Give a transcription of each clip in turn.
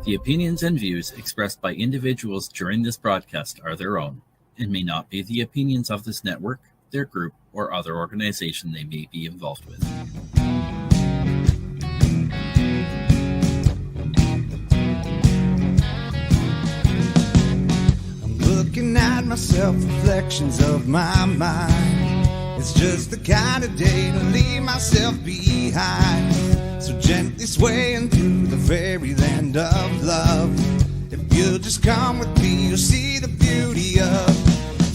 The opinions and views expressed by individuals during this broadcast are their own and may not be the opinions of this network, their group, or other organization they may be involved with. I'm looking at myself, reflections of my mind. It's just the kind of day to leave myself behind. So gently swaying through the fairyland of love. If you'll just come with me, you'll see the beauty of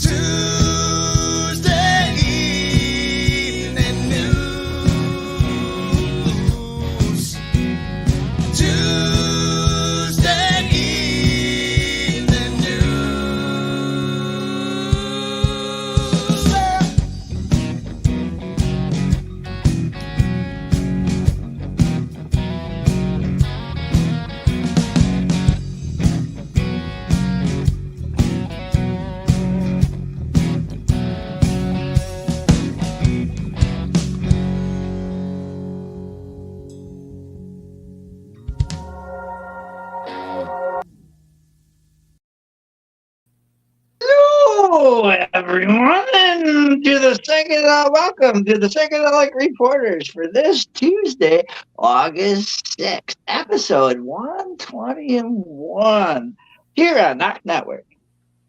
Tuesday evening news. Tuesday evening Hello, everyone, and welcome to the Psychedelic Reporters for this Tuesday, August 6th, episode 121, here on NOK Network.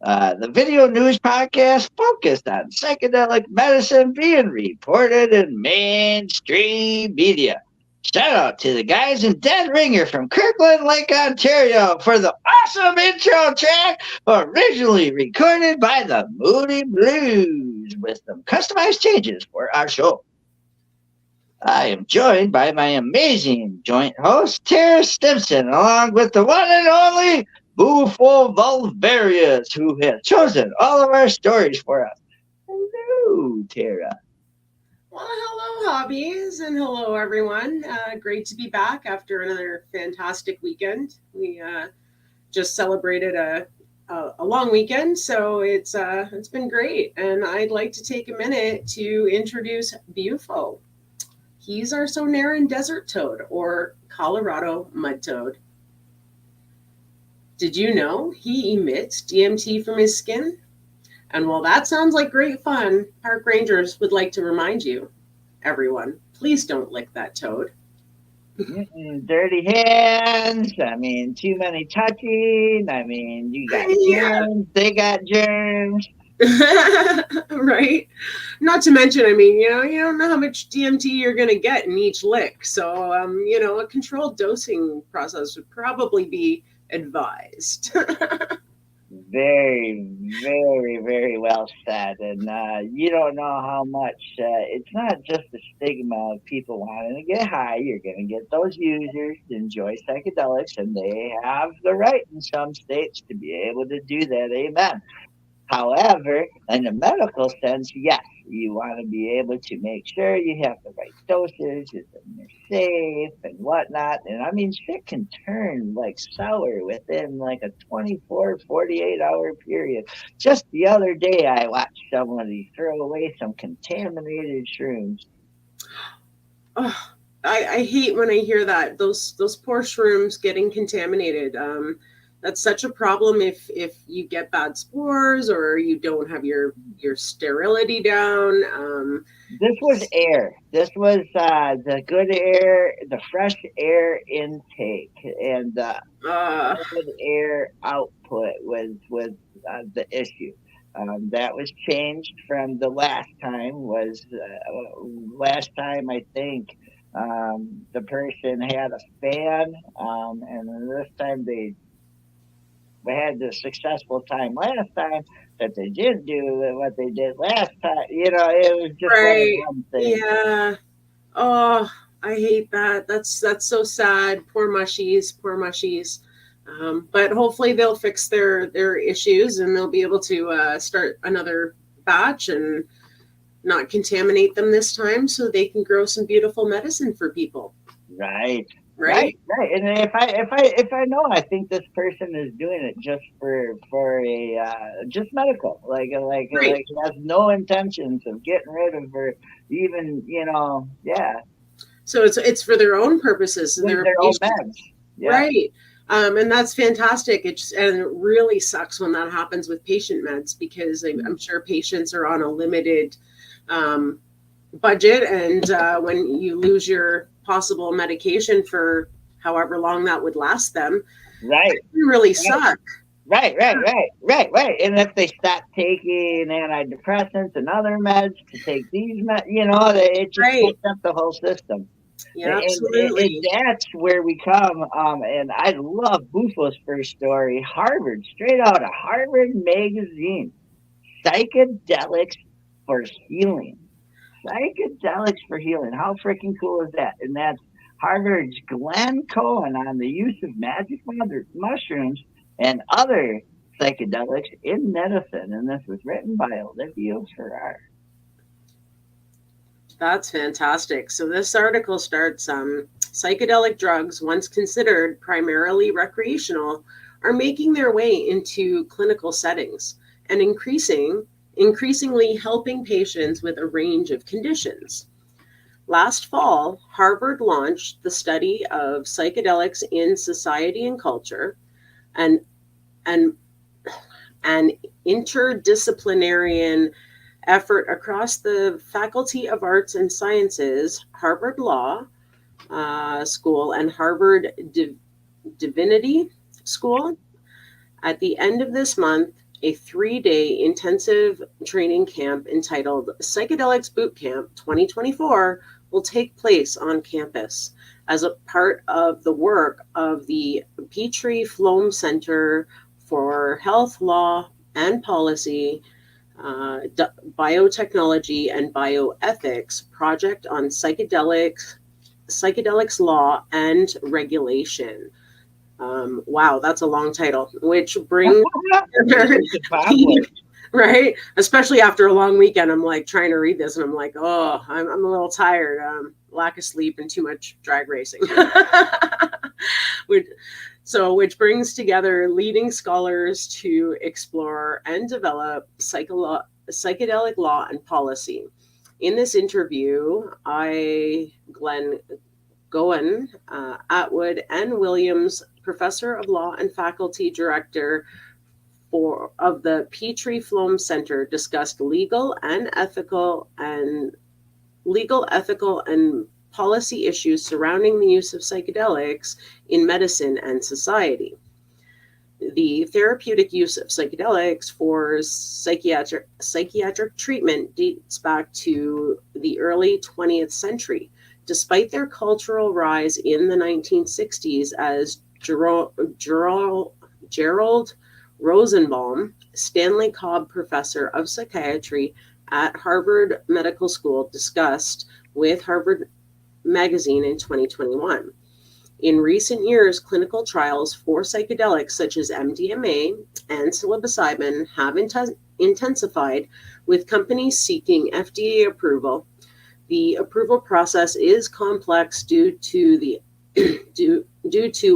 The video news podcast focused on psychedelic medicine being reported in mainstream media. Shout out to the guys in Dead Ringer from Kirkland Lake, Ontario for the awesome intro track originally recorded by the Moody Blues with some customized changes for our show. I am joined by my amazing joint host, Tara Simpson, along with the one and only Bufo Alverius, who has chosen all of our stories for us. Hello, Tara. Well, hello, hobbies, and hello, everyone. Great to be back after another fantastic weekend. We just celebrated a long weekend, so it's been great. And I'd like to take a minute to introduce Bufo. He's our Sonoran desert toad, or Colorado mud toad. Did you know he emits DMT from his skin? And while that sounds like great fun, park rangers would like to remind you, everyone, please don't lick that toad. Dirty hands. I mean, too many touching. I mean, you got germs. They got germs. Right? Not to mention, I mean, you don't know how much DMT you're going to get in each lick. So, a controlled dosing process would probably be advised. Very, very, very well said. And you don't know how much, it's not just the stigma of people wanting to get high. You're going to get those users to enjoy psychedelics, and they have the right in some states to be able to do that. Amen. However, in the medical sense, yes, you want to be able to make sure you have the right dosage and they're safe and whatnot. And I mean, shit can turn like sour within like a 24, 48-hour period. Just the other day, I watched somebody throw away some contaminated shrooms. Oh, I hate when I hear that. Those poor shrooms getting contaminated. That's such a problem if you get bad spores or you don't have your sterility down. This was air. This was the good air, the fresh air intake, and good air output was the issue. That was changed from the last time. Last time I think the person had a fan, and this time they had the successful time last time that they didn't do what they did last time. It was just right. One thing. Yeah. Oh, I hate that. That's so sad. Poor mushies. But hopefully they'll fix their issues and they'll be able to start another batch and not contaminate them this time, so they can grow some beautiful medicine for people. Right. Right. And if I know, I think this person is doing it just for a just medical, like has no intentions of getting rid of her, even yeah. So it's for their own purposes and their own meds. Yeah. Right. And that's fantastic. And it really sucks when that happens with patient meds, because I'm sure patients are on a limited budget, and when you lose your possible medication for however long that would last them, Right. it can really suck. Right. And if they stop taking antidepressants and other meds to take these meds, it just fucks up the whole system. Yeah, absolutely. And that's where we come. And I love Bufo's first story, Harvard, straight out of Harvard magazine, Psychedelics for Healing. Psychedelics for Healing. How freaking cool is that? And that's Harvard's Glenn Cohen on the use of magic mushrooms and other psychedelics in medicine. And this was written by Olivia Ferrar. That's fantastic. So this article starts, psychedelic drugs, once considered primarily recreational, are making their way into clinical settings and increasingly helping patients with a range of conditions. Last fall, Harvard launched the study of psychedelics in society and culture, and an interdisciplinary effort across the Faculty of Arts and Sciences, Harvard Law School, and Harvard Divinity School. At the end of this month, a 3-day intensive training camp entitled Psychedelics Boot Camp 2024 will take place on campus as a part of the work of the Petrie Flom Center for Health, Law, and Policy, Biotechnology, and Bioethics project on psychedelics law and regulation. Wow, that's a long title, which brings right, especially after a long weekend. I'm like trying to read this and I'm like, oh, I'm a little tired, lack of sleep and too much drag racing. which brings together leading scholars to explore and develop psychedelic law and policy. In this interview, Glenn Goen, Atwood, and Williams, professor of law and faculty director of the Petrie Flom Center, discussed legal, ethical, and policy issues surrounding the use of psychedelics in medicine and society. The therapeutic use of psychedelics for psychiatric treatment dates back to the early 20th century. Despite their cultural rise in the 1960s, as Gerald Rosenbaum, Stanley Cobb professor of psychiatry at Harvard Medical School, discussed with Harvard Magazine in 2021. In recent years, clinical trials for psychedelics such as MDMA and psilocybin have intensified, with companies seeking FDA approval. The approval process is complex due to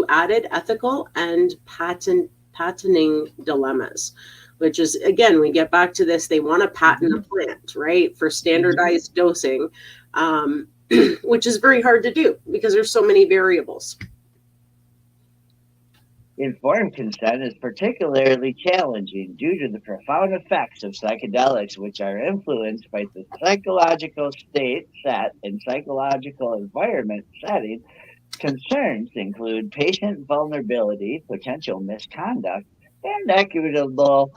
added ethical and patenting dilemmas, which is, again, we get back to this, they want to patent a plant, right, for standardized dosing, which is very hard to do because there's so many variables. Informed consent is particularly challenging due to the profound effects of psychedelics, which are influenced by the psychological state set and psychological environment setting. Concerns include patient vulnerability, potential misconduct, and equitable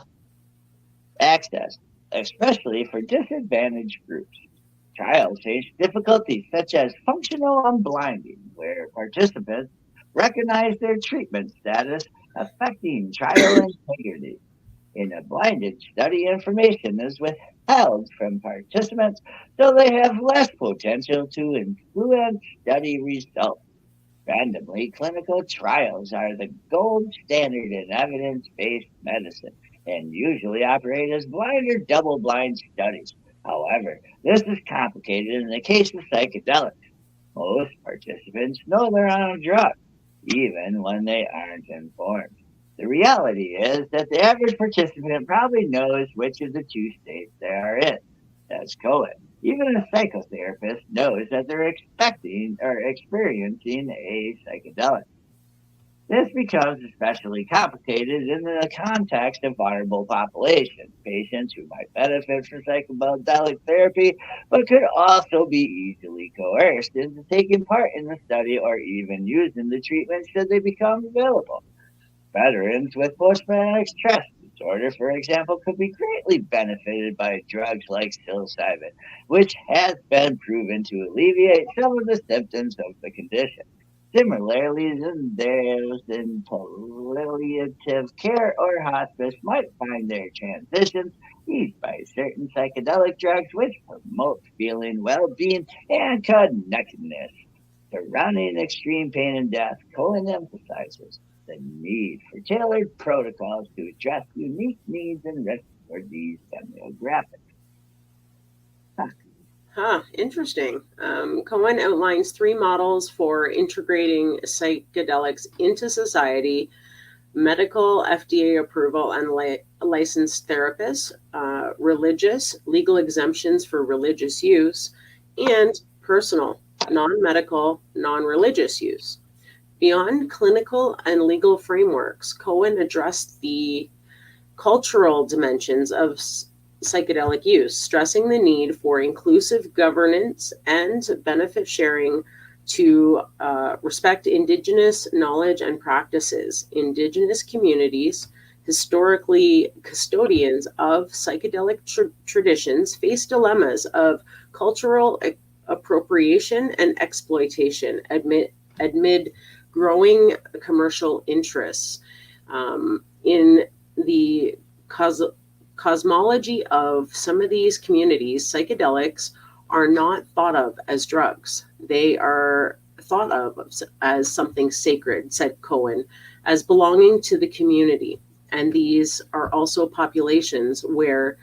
access, especially for disadvantaged groups. Trials face difficulties such as functional unblinding, where participants recognize their treatment status affecting trial integrity. In a blinded study, information is withheld from participants, so they have less potential to influence study results. Randomly, clinical trials are the gold standard in evidence-based medicine and usually operate as blind or double-blind studies. However, this is complicated in the case of psychedelics. Most participants know they're on a drug, even when they aren't informed. The reality is that the average participant probably knows which of the two states they are in. That's Cohen. Even a psychotherapist knows that they're experiencing a psychedelic. This becomes especially complicated in the context of vulnerable populations, patients who might benefit from psychedelic therapy, but could also be easily coerced into taking part in the study or even using the treatment should they become available. Veterans with post-traumatic stress disorder, for example, could be greatly benefited by drugs like psilocybin, which has been proven to alleviate some of the symptoms of the condition. Similarly, those in palliative care or hospice might find their transitions eased by certain psychedelic drugs, which promote feeling, well-being, and connectedness. Surrounding extreme pain and death, Cohen emphasizes the need for tailored protocols to address unique needs and risks for these demographics. Interesting. Cohen outlines 3 models for integrating psychedelics into society: medical, FDA approval, and licensed therapists, religious, legal exemptions for religious use, and personal, non-medical, non-religious use. Beyond clinical and legal frameworks, Cohen addressed the cultural dimensions of psychedelic use, stressing the need for inclusive governance and benefit sharing to respect Indigenous knowledge and practices. Indigenous communities, historically custodians of psychedelic traditions, face dilemmas of cultural appropriation and exploitation amid growing commercial interests. In the cosmology of some of these communities, psychedelics are not thought of as drugs. They are thought of as something sacred, said Cohen, as belonging to the community. And these are also populations where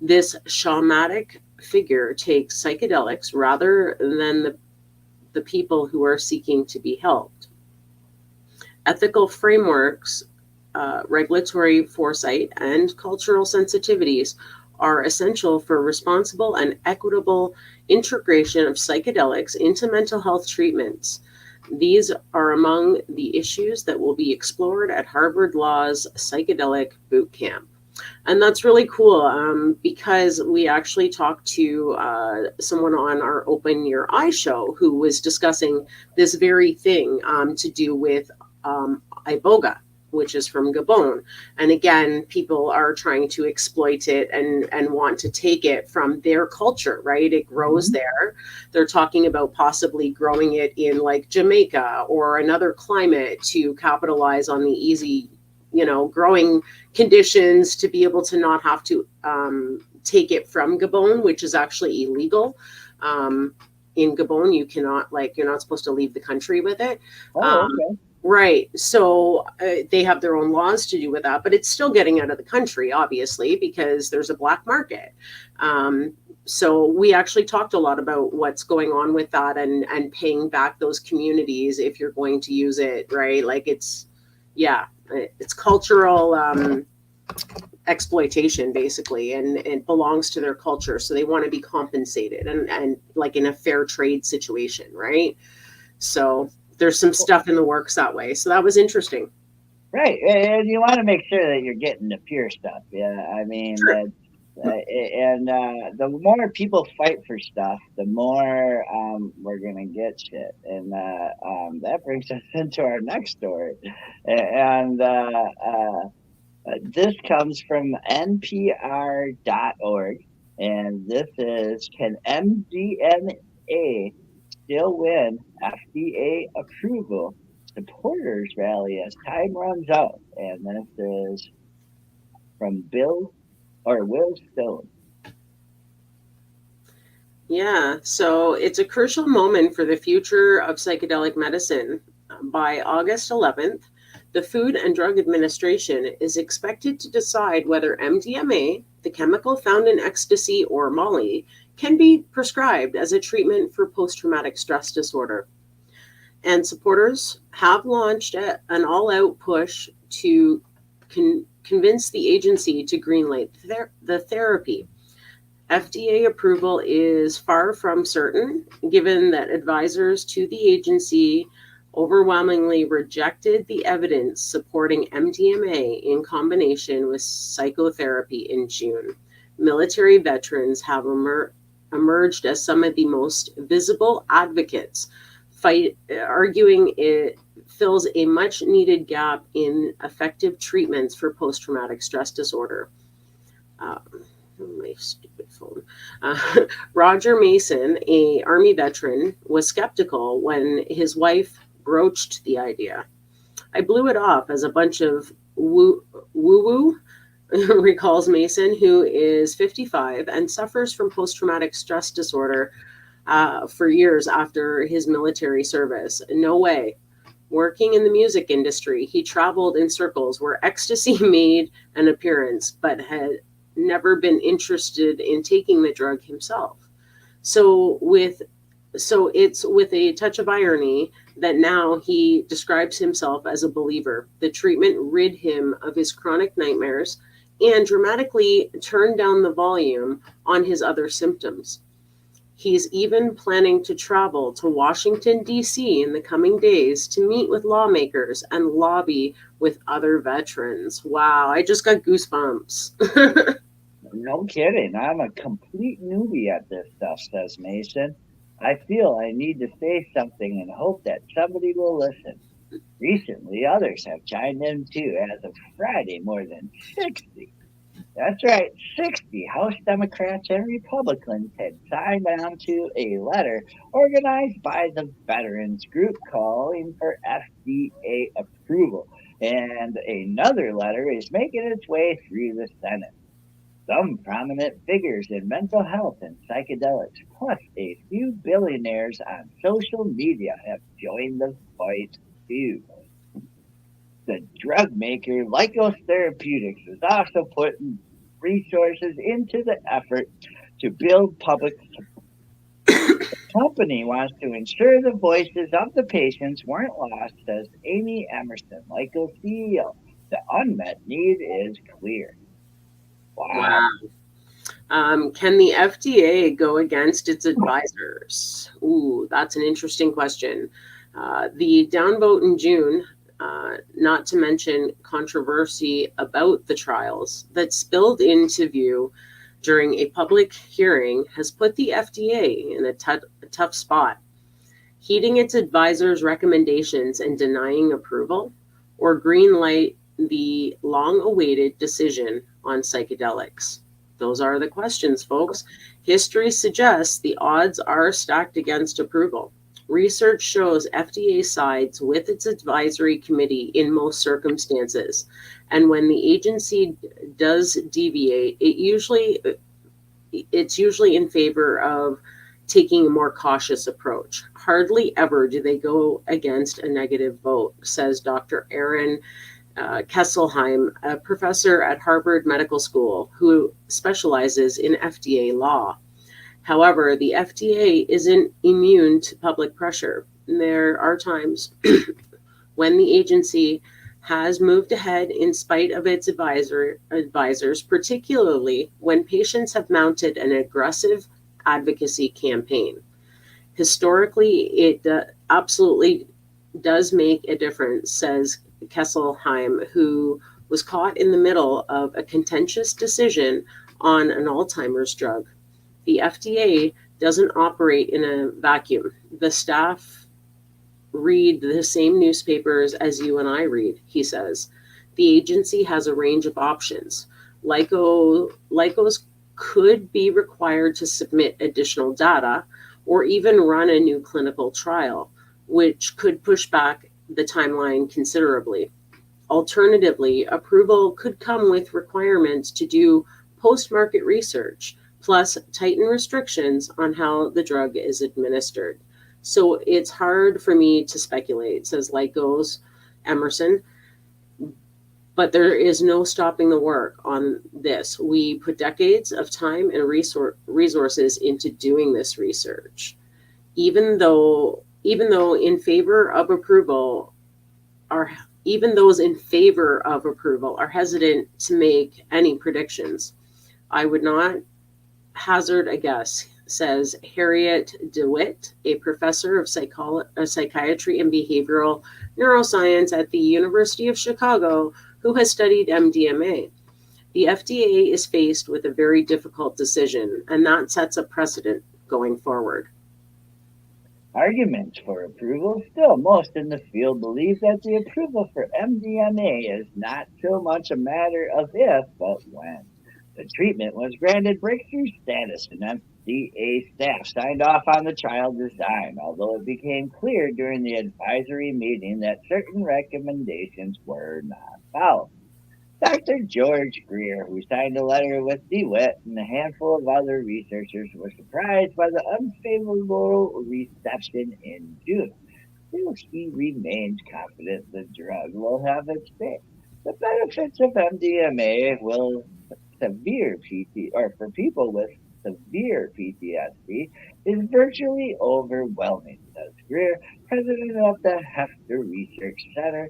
this shamanic figure takes psychedelics rather than the people who are seeking to be helped. Ethical frameworks, regulatory foresight, and cultural sensitivities are essential for responsible and equitable integration of psychedelics into mental health treatments. These are among the issues that will be explored at Harvard Law's Psychedelic Boot Camp. And that's really cool because we actually talked to someone on our Open Your Eye show who was discussing this very thing to do with iboga, which is from Gabon. And again, people are trying to exploit it and want to take it from their culture, right? It grows there. They're talking about possibly growing it in like Jamaica or another climate to capitalize on the easy, growing conditions to be able to not have to take it from Gabon, which is actually illegal. In Gabon, you're not supposed to leave the country with it. Okay. Right. So they have their own laws to do with that, but it's still getting out of the country, obviously, because there's a black market. So we actually talked a lot about what's going on with that and paying back those communities if you're going to use it, right? Like it's cultural exploitation, basically, and it belongs to their culture. So they want to be compensated and like in a fair trade situation, right? So there's some stuff in the works that way. So that was interesting. Right. And you want to make sure that you're getting the pure stuff. Yeah. I mean, Sure. the more people fight for stuff, the more we're going to get shit. And that brings us into our next story. And this comes from NPR.org. And this is, can MDMA still win FDA approval supporters rally as time runs out? And this is from Will Stone. Yeah, so it's a crucial moment for the future of psychedelic medicine. By August 11th, the Food and Drug Administration is expected to decide whether MDMA, the chemical found in ecstasy or Molly, can be prescribed as a treatment for post-traumatic stress disorder. And supporters have launched an all-out push to convince the agency to greenlight the therapy. FDA approval is far from certain, given that advisors to the agency overwhelmingly rejected the evidence supporting MDMA in combination with psychotherapy in June. Military veterans have emerged as some of the most visible advocates, arguing it fills a much needed gap in effective treatments for post-traumatic stress disorder. My stupid phone. Roger Mason, a Army veteran, was skeptical when his wife broached the idea. I blew it off as a bunch of woo-woo, recalls Mason, who is 55 and suffers from post-traumatic stress disorder for years after his military service. No way. Working in the music industry, he traveled in circles where ecstasy made an appearance, but had never been interested in taking the drug himself. So it's with a touch of irony that now he describes himself as a believer. The treatment rid him of his chronic nightmares and dramatically turned down the volume on his other symptoms. He's even planning to travel to Washington, D.C. in the coming days to meet with lawmakers and lobby with other veterans. Wow, I just got goosebumps. No kidding. I'm a complete newbie at this stuff, says Mason. I feel I need to say something and hope that somebody will listen. Recently, others have chimed in too. As of Friday, more than 60. That's right, 60 House Democrats and Republicans had signed on to a letter organized by the Veterans Group calling for FDA approval. And another letter is making its way through the Senate. Some prominent figures in mental health and psychedelics, plus a few billionaires on social media, have joined the fight too. The drug maker Lycos Therapeutics is also putting resources into the effort to build public support. The company wants to ensure the voices of the patients weren't lost, says Amy Emerson, Lycos CEO. The unmet need is clear. Wow. Can the FDA go against its advisors? Ooh, that's an interesting question. The downvote in June, not to mention controversy about the trials that spilled into view during a public hearing, has put the FDA in a tough spot. Heeding its advisors' recommendations and denying approval, or green light the long-awaited decision on psychedelics? Those are the questions, folks. History suggests the odds are stacked against approval. Research shows FDA sides with its advisory committee in most circumstances. And when the agency does deviate, it's usually in favor of taking a more cautious approach. Hardly ever do they go against a negative vote, says Dr. Aaron Kesselheim, a professor at Harvard Medical School who specializes in FDA law. However, the FDA isn't immune to public pressure. There are times when the agency has moved ahead in spite of its advisors, particularly when patients have mounted an aggressive advocacy campaign. Historically, it absolutely does make a difference, says Kesselheim, who was caught in the middle of a contentious decision on an Alzheimer's drug. The FDA doesn't operate in a vacuum. The staff read the same newspapers as you and I read, he says. The agency has a range of options. Lycos could be required to submit additional data or even run a new clinical trial, which could push back the timeline considerably. Alternatively, approval could come with requirements to do post-market research, plus tighten restrictions on how the drug is administered. So it's hard for me to speculate, says Lycos Emerson, but there is no stopping the work on this. We put decades of time and resources into doing this research. Even those in favor of approval are hesitant to make any predictions. I would not hazard a guess, says Harriet DeWitt, a professor of psychiatry and behavioral neuroscience at the University of Chicago, who has studied MDMA. The FDA is faced with a very difficult decision, and that sets a precedent going forward. Arguments for approval. Still, most in the field believe that the approval for MDMA is not so much a matter of if, but when. The treatment was granted breakthrough status, and FDA staff signed off on the trial design, although it became clear during the advisory meeting that certain recommendations were not followed. Dr. George Greer, who signed a letter with DeWitt and a handful of other researchers, was surprised by the unfavorable reception in June. Still, he remains confident the drug will have its day. The benefits of MDMA will for people with severe PTSD is virtually overwhelming, says Greer, president of the Hefter Research Center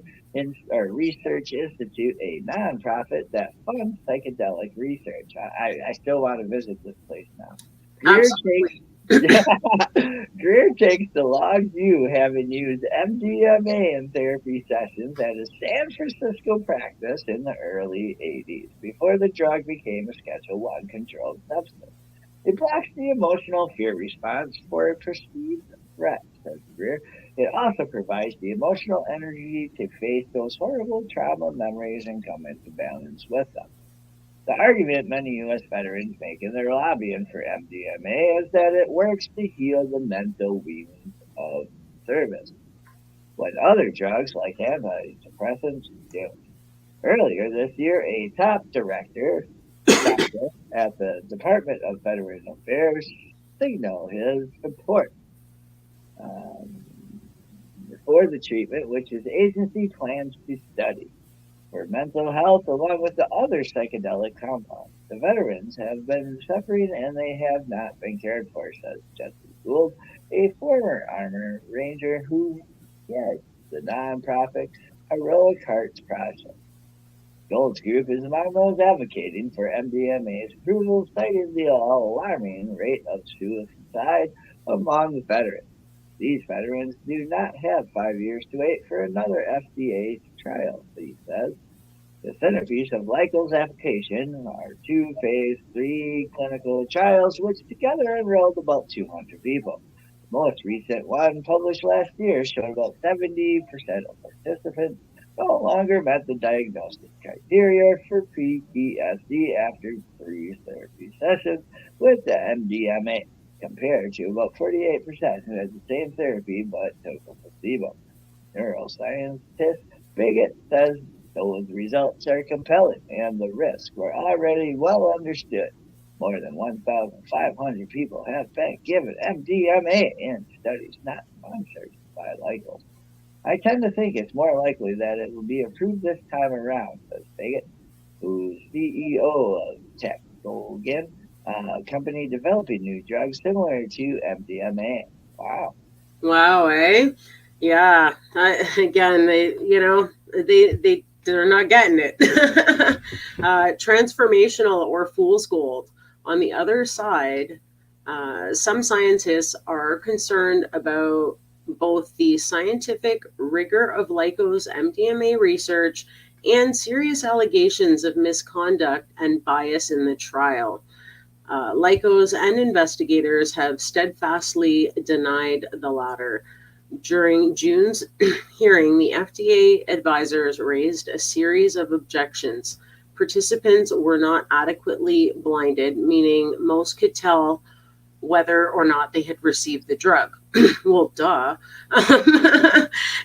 Research Institute, a nonprofit that funds psychedelic research. I still want to visit this place now. Greer takes the long view, having used MDMA in therapy sessions at a San Francisco practice in the early 80s, before the drug became a Schedule I controlled substance. It blocks the emotional fear response for a perceived threat, says Greer. It also provides the emotional energy to face those horrible trauma memories and come into balance with them. The argument many U.S. veterans make in their lobbying for MDMA is that it works to heal the mental wounds of service, when other drugs like antidepressants don't. Earlier this year, a top doctor at the Department of Veterans Affairs signaled his support for the treatment, which his agency plans to study for mental health along with the other psychedelic compounds. The veterans have been suffering and they have not been cared for, says Jesse Gould, a former Army Ranger who heads the nonprofit Heroic Hearts Project. Gould's group is among those advocating for MDMA's approval, citing the alarming rate of suicide among the veterans. These veterans do not have 5 years to wait for another FDA trial, he says. The centerpiece of LICO's application are 2 phase 3 clinical trials, which together enrolled about 200 people. The most recent one, published last year, showed about 70% of participants no longer met the diagnostic criteria for PTSD after 3 therapy sessions with the MDMA, compared to about 48% who had the same therapy but took a placebo. Neuroscientist Bigot says those results are compelling and the risks were already well understood. More than 1,500 people have been given MDMA in studies not sponsored by LICO. I tend to think it's more likely that it will be approved this time around, says Bigot, who's CEO of Technogen, a company developing new drugs similar to MDMA. Wow. Wow, eh? Yeah. Again, they're not getting it. Transformational or fool's gold. On the other side, some scientists are concerned about both the scientific rigor of LICO's MDMA research and serious allegations of misconduct and bias in the trial. LICOs and investigators have steadfastly denied the latter. During June's hearing, the FDA advisors raised a series of objections. Participants were not adequately blinded, meaning most could tell whether or not they had received the drug. Well, duh.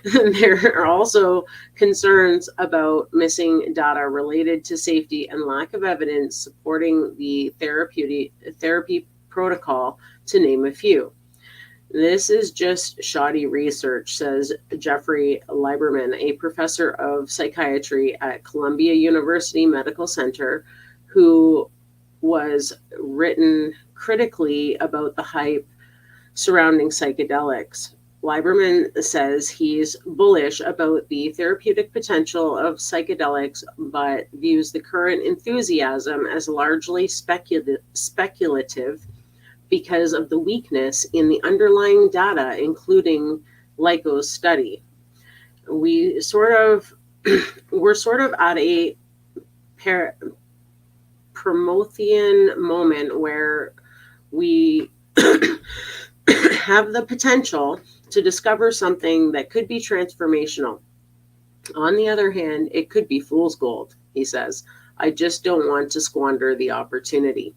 There are also concerns about missing data related to safety and lack of evidence supporting the therapy protocol, to name a few. This is just shoddy research, says Jeffrey Lieberman, a professor of psychiatry at Columbia University Medical Center, who was written critically about the hype surrounding psychedelics. Lieberman says he's bullish about the therapeutic potential of psychedelics, but views the current enthusiasm as largely speculative, because of the weakness in the underlying data, including LICO's study. We're sort of at a Promethean moment where we have the potential to discover something that could be transformational. On the other hand, it could be fool's gold, he says. I just don't want to squander the opportunity.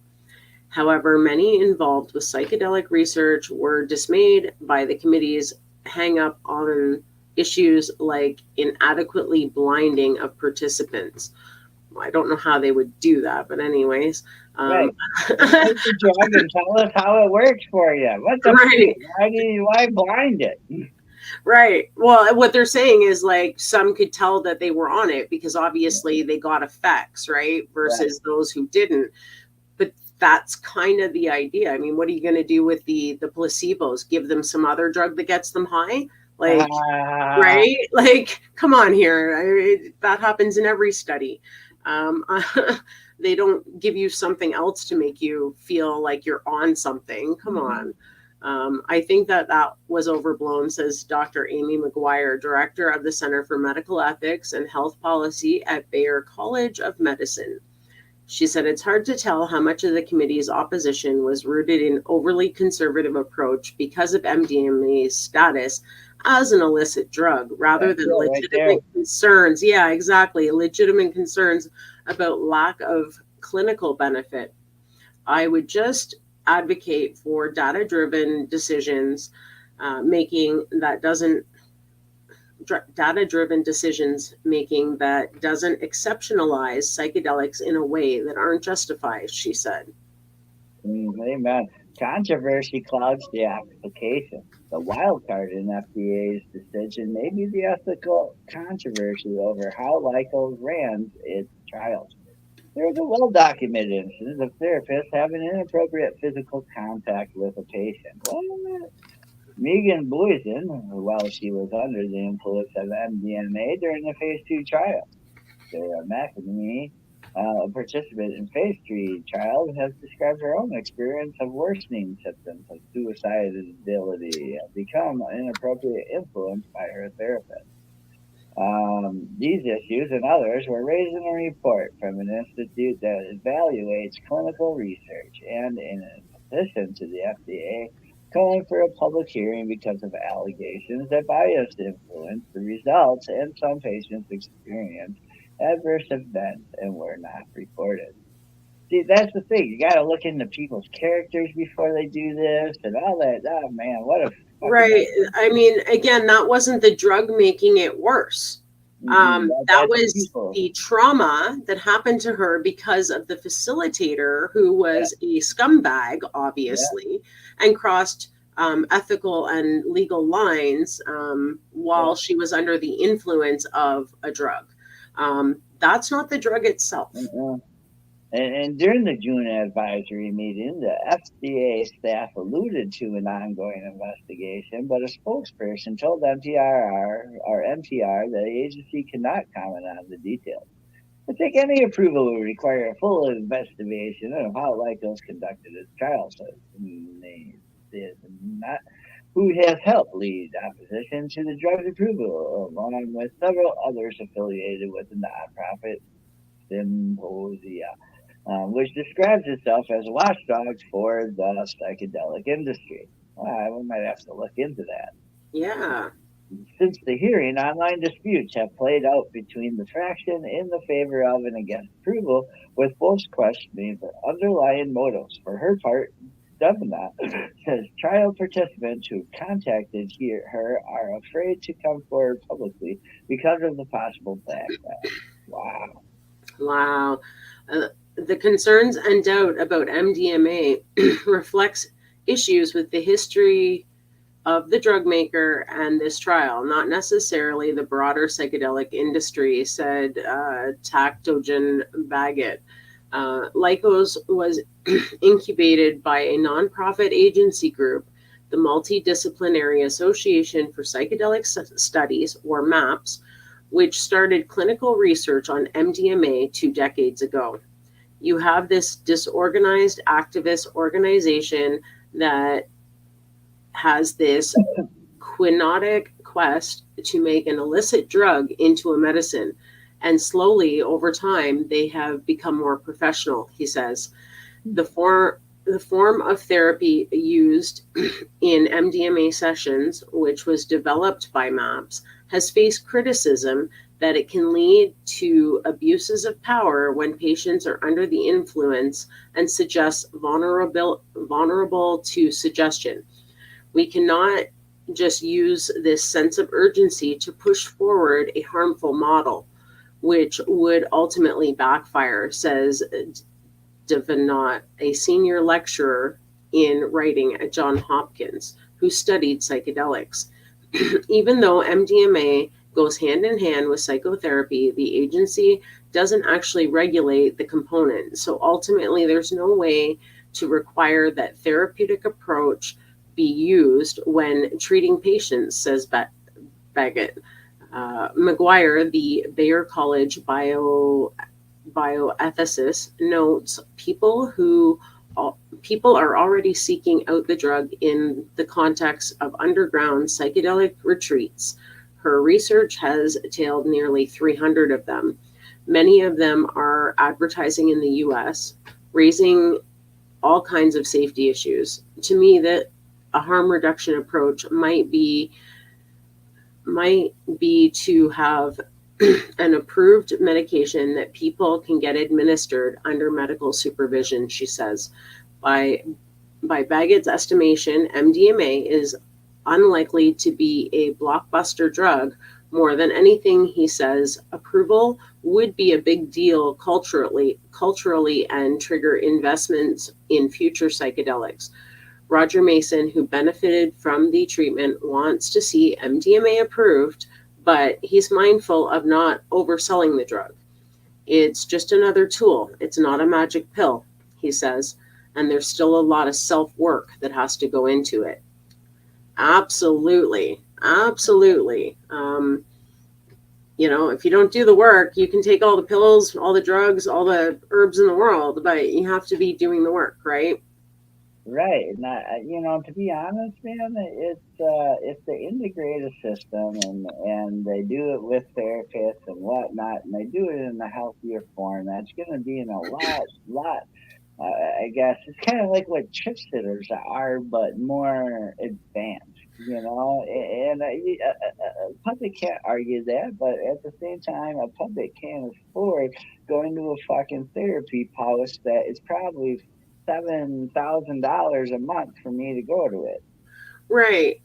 However, many involved with psychedelic research were dismayed by the committee's hang-up on issues like inadequately blinding of participants. I don't know how they would do that, but anyways. Right. Take the drug and tell us how it works for you. What the right. Why blind it? Right. Well, what they're saying is like some could tell that they were on it because obviously they got effects, right? Versus those who didn't. But that's kind of the idea. I mean, what are you going to do with the placebos? Give them some other drug that gets them high? Like, right? Like, come on here. That happens in every study. They don't give you something else to make you feel like you're on something. Come on. I think that was overblown, says Dr. Amy McGuire, director of the Center for Medical Ethics and Health Policy at Bayer College of Medicine. She said it's hard to tell how much of the committee's opposition was rooted in overly conservative approach because of MDMA's status as an illicit drug rather than legitimate concerns. Yeah, exactly. Legitimate concerns about lack of clinical benefit. I would just advocate for data-driven decisions making that doesn't exceptionalize psychedelics in a way that aren't justified, she said. Amen. Controversy clouds the application. The wild card in FDA's decision may be the ethical controversy over how LICO ran its trials. There was a well-documented incident of therapists having inappropriate physical contact with a patient. What? Megan Boyson, while she was under the influence of MDMA during the phase 2 trial. Sarah McNamee, a participant in phase 3 trial, has described her own experience of worsening symptoms of suicidality and become inappropriate influenced by her therapist. These issues and others were raised in a report from an institute that evaluates clinical research and, in addition to the FDA, calling for a public hearing because of allegations that bias influenced the results and some patients experienced adverse events and were not reported. See, that's the thing. You got to look into people's characters before they do this and all that. Oh, man, what a... Right. I mean, again, that wasn't the drug making it worse. That was the trauma that happened to her because of the facilitator who was a scumbag, obviously, and crossed ethical and legal lines while she was under the influence of a drug. That's not the drug itself. And during the June advisory meeting, the FDA staff alluded to an ongoing investigation, but a spokesperson told MTR that the agency cannot comment on the details. I think any approval would require a full investigation of how LICO's conducted its trial, who has helped lead opposition to the drug approval, along with several others affiliated with the nonprofit Symposia, which describes itself as a watchdog for the psychedelic industry. We might have to look into that. Yeah. Since the hearing, online disputes have played out between the faction in the favor of and against approval, with both questioning the underlying motives. For her part, Devina says trial participants who contacted her are afraid to come forward publicly because of the possible backlash. Wow. The concerns and doubt about MDMA reflects issues with the history of the drug maker and this trial, not necessarily the broader psychedelic industry, said Taktojan Baggett. LICO's was incubated by a nonprofit agency group, the Multidisciplinary Association for Psychedelic Studies, or MAPS, which started clinical research on MDMA 2 decades ago. You have this disorganized activist organization that has this quinotic quest to make an illicit drug into a medicine. And slowly, over time, they have become more professional, he says. The form of therapy used in MDMA sessions, which was developed by MAPS, has faced criticism that it can lead to abuses of power when patients are under the influence and suggests vulnerable to suggestion. We cannot just use this sense of urgency to push forward a harmful model, which would ultimately backfire, says Devenot, a senior lecturer in writing at Johns Hopkins, who studied psychedelics. Even though MDMA goes hand in hand with psychotherapy, the agency doesn't actually regulate the component. So ultimately, there's no way to require that therapeutic approach be used when treating patients, says Baggett. McGuire, the Bayer College bioethicist, notes people are already seeking out the drug in the context of underground psychedelic retreats. Her research has detailed nearly 300 of them. Many of them are advertising in the US, raising all kinds of safety issues. To me, that a harm reduction approach might be to have an approved medication that people can get administered under medical supervision, she says. By Baggett's estimation, MDMA is unlikely to be a blockbuster drug. More than anything, he says, approval would be a big deal culturally and trigger investments in future psychedelics. Roger Mason, who benefited from the treatment, wants to see MDMA approved, but he's mindful of not overselling the drug. It's just another tool. It's not a magic pill, he says, and there's still a lot of self-work that has to go into it. Absolutely. If you don't do the work, you can take all the pills, all the drugs, all the herbs in the world, but you have to be doing the work, right? Right. And to be honest, man, it's the integrated system, and they do it with therapists and whatnot, and they do it in a healthier form. That's going to be in a lot. I guess it's kind of like what chip sitters are, but more advanced. And a public can't argue that, but at the same time, a public can't afford going to a fucking therapy post that is probably $7,000 a month for me to go to it. Right.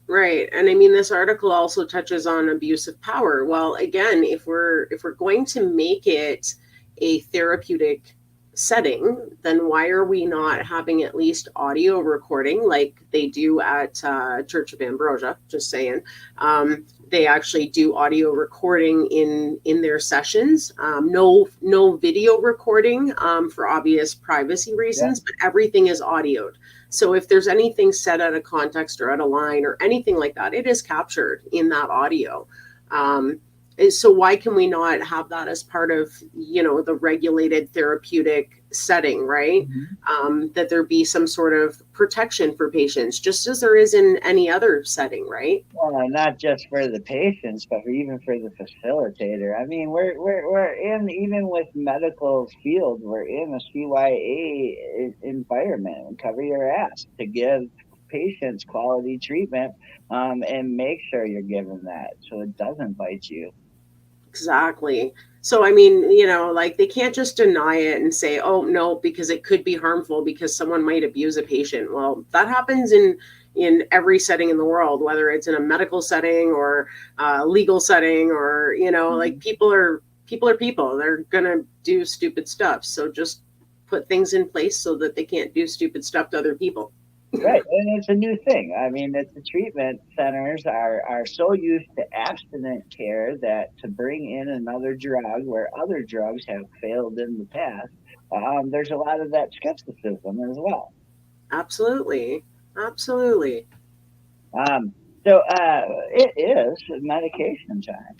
And I mean, this article also touches on abuse of power. Well, again, if we're going to make it a therapeutic setting, then why are we not having at least audio recording like they do at Church of Ambrosia? Just saying. They actually do audio recording in their sessions. No video recording for obvious privacy reasons, but everything is audioed. So if there's anything said out of context or out of line or anything like that, it is captured in that audio. So why can we not have that as part of, the regulated therapeutic setting, right? Mm-hmm. That there be some sort of protection for patients, just as there is in any other setting, right? Well, not just for the patients, but even for the facilitator. I mean, we're in, even with medical field, we're in a CYA environment. Cover your ass to give patients quality treatment, and make sure you're giving that so it doesn't bite you. Exactly. So, I mean, they can't just deny it and say, oh, no, because it could be harmful because someone might abuse a patient. Well, that happens in every setting in the world, whether it's in a medical setting or a legal setting or, mm-hmm. People are people. They're going to do stupid stuff. So just put things in place so that they can't do stupid stuff to other people. Right, and it's a new thing. I mean, the treatment centers are so used to abstinent care that to bring in another drug where other drugs have failed in the past, there's a lot of that skepticism as well. Absolutely. So it is medication time.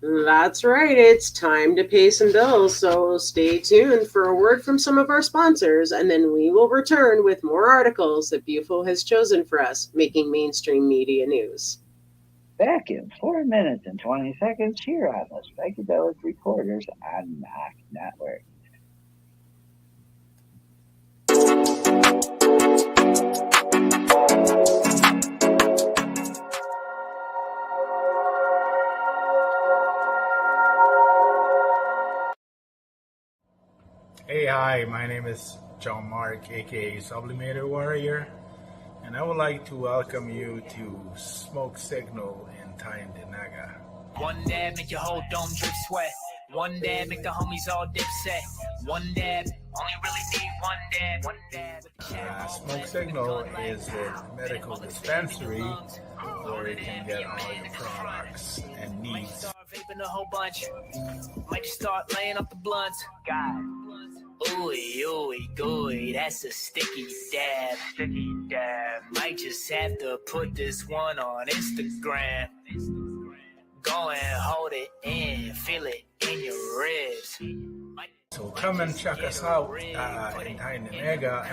That's right. It's time to pay some bills. So stay tuned for a word from some of our sponsors, and then we will return with more articles that Bufo has chosen for us, making mainstream media news. Back in 4 minutes and 20 seconds here on the Psychedelic Reporters on NOK Network. Hey, hi, my name is John Mark, aka Sublimator Warrior, and I would like to welcome you to Smoke Signal in Tyndinaga. One dab make your whole dome drip sweat. One dab make the homies all dip set. One dab, only really need one dab. One dab. Smoke Signal is a medical dispensary where you can get all your products and needs. Start vaping a whole bunch. Might just start laying up the blunts. God. Ooey, ooey, gooey, that's a sticky dab. Sticky dab. Might just have to put this one on Instagram. Go and hold it in, feel it in your ribs. So come and check us out in Tyndinaga.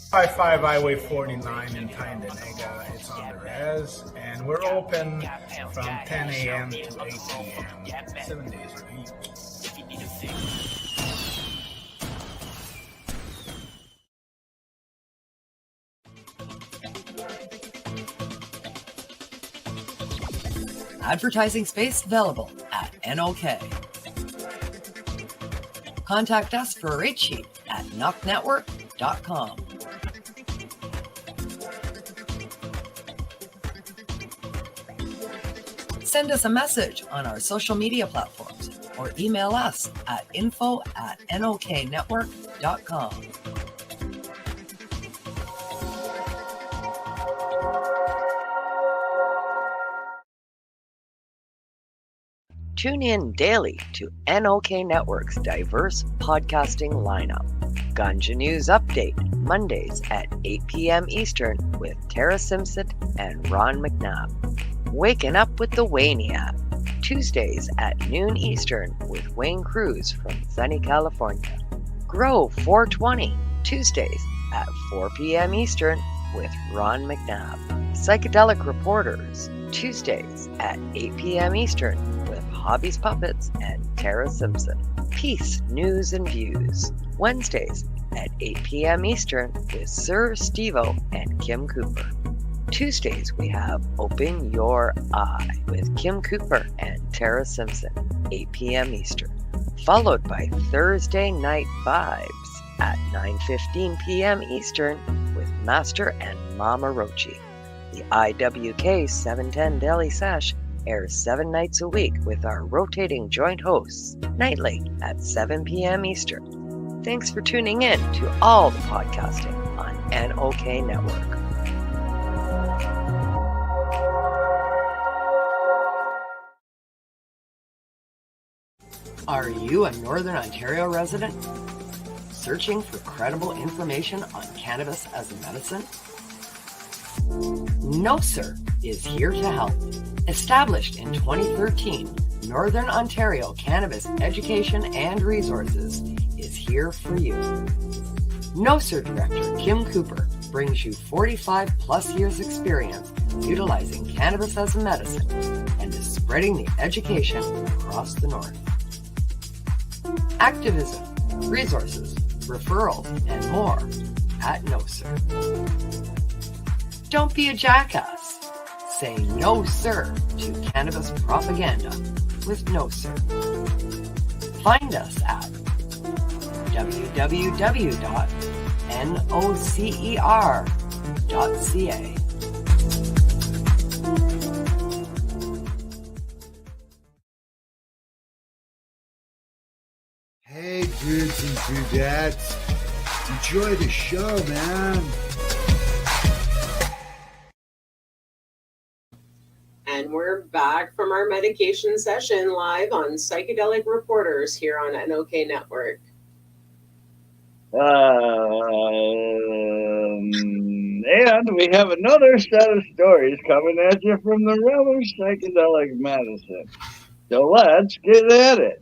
55 Highway 49 in Tyndinaga. It's on the res, and we're open from 10 a.m. to 8 p.m. 7 days a week. Advertising space available at NOK. Contact us for a rate sheet at NOKNetwork.com. Send us a message on our social media platforms or email us at info@NOKNetwork.com. Tune in daily to NOK Network's diverse podcasting lineup. Ganja News Update, Mondays at 8 p.m. Eastern with Tara Simpson and Ron McNabb. Waking Up with the Waniac, Tuesdays at noon Eastern with Wayne Cruz from sunny California. Grow 420, Tuesdays at 4 p.m. Eastern with Ron McNabb. Psychedelic Reporters, Tuesdays at 8 p.m. Eastern with Hobbies Puppets and Tara Simpson. Peace, News and Views, Wednesdays at 8 p.m. Eastern with Sir Stevo and Kim Cooper. Tuesdays we have Open Your Eye with Kim Cooper and Tara Simpson, 8 p.m. Eastern, followed by Thursday Night Vibes at 9:15 p.m. Eastern with Master and Mama Rochi. The IWK 710 Daily Sesh airs 7 nights a week with our rotating joint hosts, nightly at 7 p.m. Eastern. Thanks for tuning in to all the podcasting on NOK Network. Are you a Northern Ontario resident searching for credible information on cannabis as a medicine? No Sir is here to help. Established in 2013, Northern Ontario Cannabis Education and Resources is here for you. No Sir Director Kim Cooper brings you 45 plus years experience utilizing cannabis as a medicine and is spreading the education across the North. Activism, resources, referrals, and more at No Sir. Don't be a jackass. Say no sir to cannabis propaganda with No Sir. Find us at www.nocer.ca. Hey, dudes and dudettes. Enjoy the show, man. And we're back from our medication session live on Psychedelic Reporters here on NOK Network. And we have another set of stories coming at you from the realm of psychedelic medicine. So let's get at it.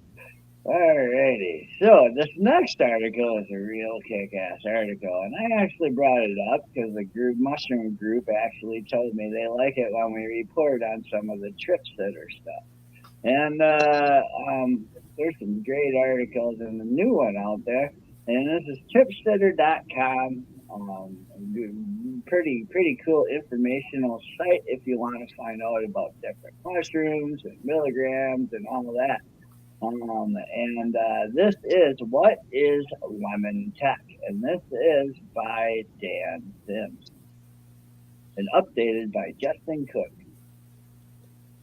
Alrighty. So this next article is a real kick-ass article, and I actually brought it up because the mushroom group actually told me they like it when we report on some of the trip sitter stuff. And there's some great articles and a new one out there. And this is tripsitter.com. Pretty cool informational site if you want to find out about different mushrooms and milligrams and all of that. This is What is Lemon Tech? And this is by Dan Sims and updated by Justin Cook.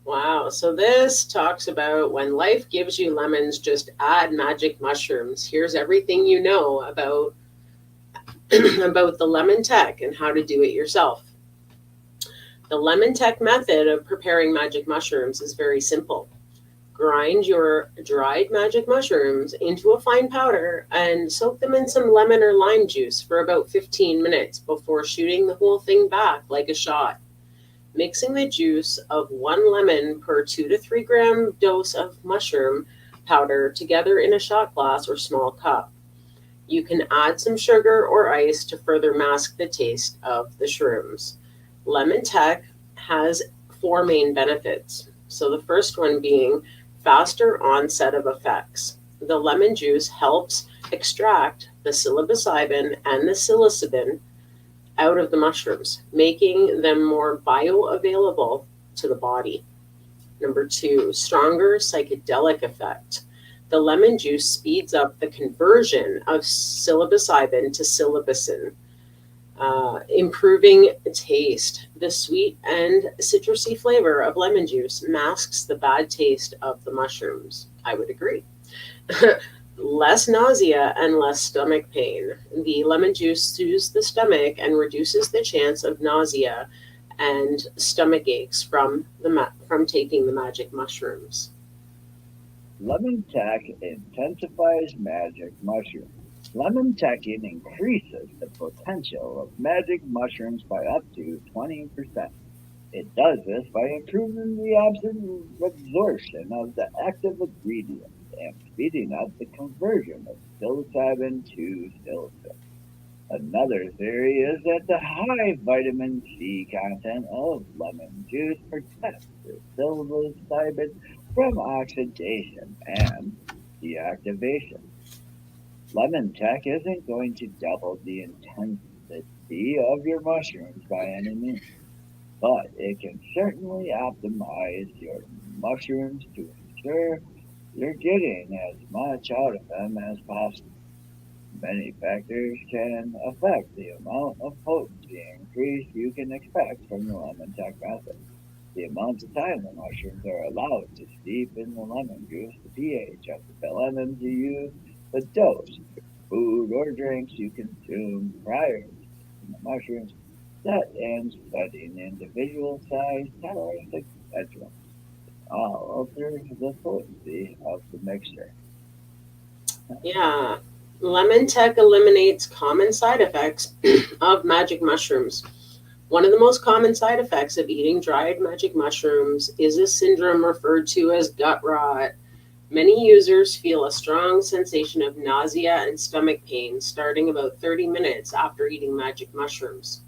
Wow. So this talks about when life gives you lemons, just add magic mushrooms. Here's everything you know about about the lemon tech and how to do it yourself. The lemon tech method of preparing magic mushrooms is very simple. Grind your dried magic mushrooms into a fine powder and soak them in some lemon or lime juice for about 15 minutes before shooting the whole thing back like a shot. Mixing the juice of 1 lemon per 2 to 3 gram dose of mushroom powder together in a shot glass or small cup. You can add some sugar or ice to further mask the taste of the shrooms. Lemon tech has 4 main benefits. So the first one being faster onset of effects. The lemon juice helps extract the psilocybin and the psilocybin out of the mushrooms, making them more bioavailable to the body. Number 2, stronger psychedelic effect. The lemon juice speeds up the conversion of psilocybin to psilocybin, improving taste. The sweet and citrusy flavor of lemon juice masks the bad taste of the mushrooms. I would agree. Less nausea and less stomach pain. The lemon juice soothes the stomach and reduces the chance of nausea and stomach aches from taking the magic mushrooms. Lemon tech intensifies magic mushrooms. Lemon teching increases the potential of magic mushrooms by up to 20%. It does this by improving the absorption of the active ingredients and speeding up the conversion of psilocybin to psilocybin. Another theory is that the high vitamin C content of lemon juice protects the psilocybin from oxidation and deactivation. Lemon tech isn't going to double the intensity of your mushrooms by any means, but it can certainly optimize your mushrooms to ensure you're getting as much out of them as possible. Many factors can affect the amount of potency increase you can expect from the lemon tech method. The amount of time the mushrooms are allowed to steep in the lemon juice, the pH of the lemons you use, the dose of food or drinks you consume prior to the mushrooms, set and studying individual size tolerance etc. All alter the potency of the mixture. Yeah. Lemon tech eliminates common side effects of magic mushrooms. One of the most common side effects of eating dried magic mushrooms is a syndrome referred to as gut rot. Many users feel a strong sensation of nausea and stomach pain starting about 30 minutes after eating magic mushrooms.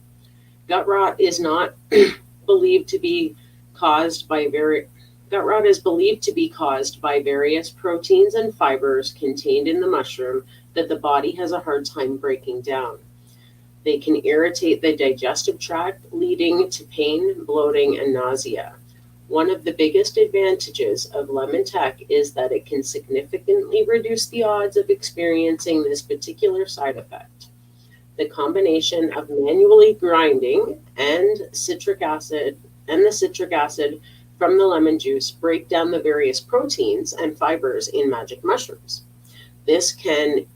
Gut rot is not believed to be caused by various proteins and fibers contained in the mushroom that the body has a hard time breaking down. They can irritate the digestive tract, leading to pain, bloating, and nausea. One of the biggest advantages of lemon tech is that it can significantly reduce the odds of experiencing this particular side effect. The combination of manually grinding and the citric acid from the lemon juice break down the various proteins and fibers in magic mushrooms. This can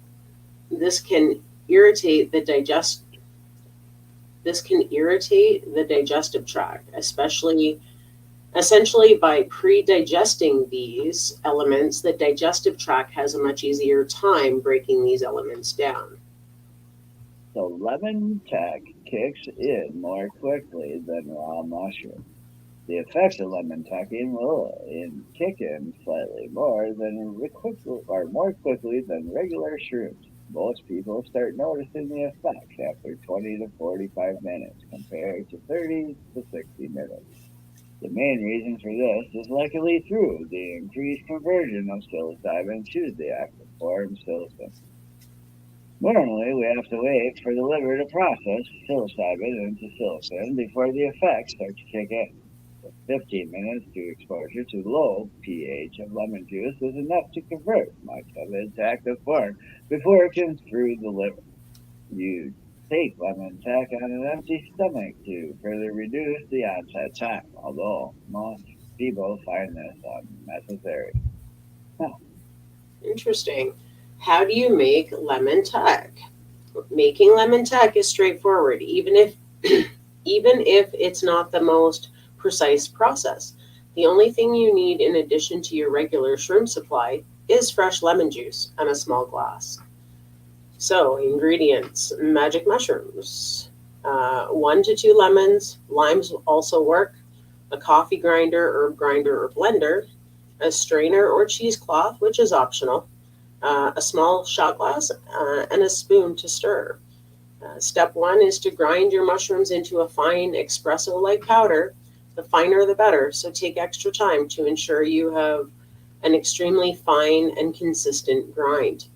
irritate the digestive tract, essentially by pre-digesting these elements. The digestive tract has a much easier time breaking these elements down. So lemon tech kicks in more quickly than raw mushrooms. The effects of lemon tucking will kick in slightly more quickly than regular shrooms. Most people start noticing the effects after 20 to 45 minutes compared to 30 to 60 minutes. The main reason for this is likely through the increased conversion of psilocybin to the active form psilocin. Normally, we have to wait for the liver to process psilocybin into psilocin before the effects start to kick in. 15 minutes to exposure to low pH of lemon juice is enough to convert much of its active form before it can through the liver. You take lemon tech on an empty stomach to further reduce the onset time, although most people find this unnecessary. Huh. Interesting. How do you make lemon tech? Making lemon tech is straightforward, even if even if it's not the most precise process. The only thing you need in addition to your regular shroom supply is fresh lemon juice and a small glass. So, ingredients: magic mushrooms, 1 to 2 lemons, limes will also work, a coffee grinder, herb grinder, or blender, a strainer or cheesecloth, which is optional, a small shot glass, and a spoon to stir. Step 1 is to grind your mushrooms into a fine espresso like powder. The finer the better, so take extra time to ensure you have an extremely fine and consistent grind.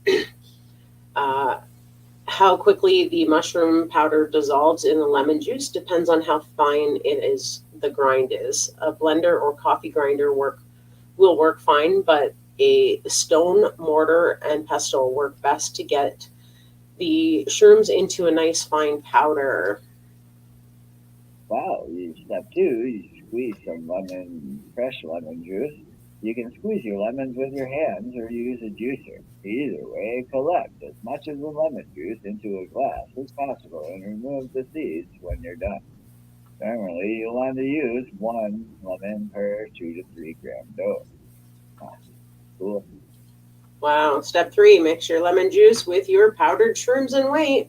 How quickly the mushroom powder dissolves in the lemon juice depends on how fine the grind is. A blender or coffee grinder will work fine, but a stone mortar and pestle work best to get the shrooms into a nice fine powder. Wow, step 2, you squeeze some fresh lemon juice. You can squeeze your lemons with your hands or use a juicer. Either way, collect as much of the lemon juice into a glass as possible and remove the seeds when you're done. Normally, you'll want to use 1 lemon per 2 to 3 gram dose. Cool. Wow. Step 3, mix your lemon juice with your powdered shrooms and wait.